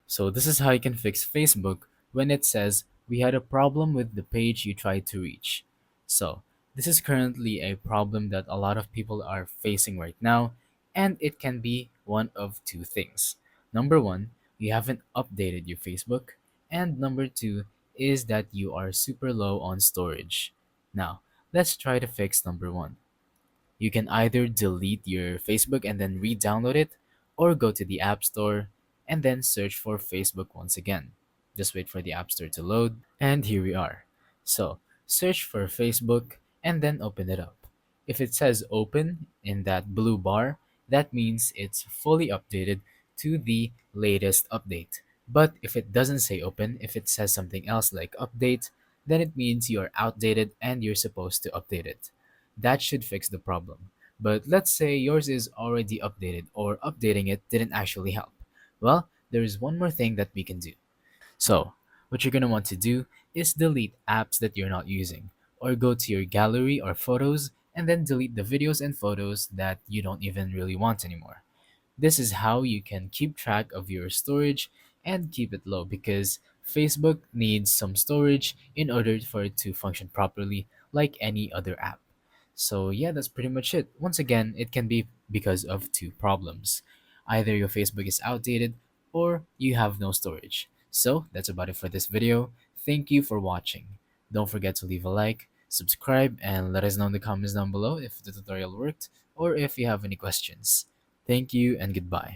So this is how you can fix Facebook when it says we had a problem with the page you tried to reach. So this is currently a problem that a lot of people are facing right now, and it can be one of two things. Number one, you haven't updated your Facebook, and number two is that you are super low on storage. Now, let's try to fix number one. You can either delete your Facebook and then re download it, or go to the App Store and then search for Facebook once again. Just wait for the App Store to load, and here we are. So, search for Facebook and then open it up. If it says open in that blue bar, that means it's fully updated to the latest update. But if it doesn't say open, if it says something else like update, then it means you are outdated and you're supposed to update it. That should fix the problem. But let's say yours is already updated or updating it didn't actually help. Well, there is one more thing that we can do. So, what you're going to want to do is delete apps that you're not using, or go to your gallery or photos and then delete the videos and photos that you don't even really want anymore. This is how you can keep track of your storage and keep it low because Facebook needs some storage in order for it to function properly like any other app. So, yeah, that's pretty much it. Once again, it can be because of two problems. Either your Facebook is outdated or you have no storage. So, that's about it for this video. Thank you for watching. Don't forget to leave a like, subscribe, and let us know in the comments down below if the tutorial worked or if you have any questions. Thank you and goodbye.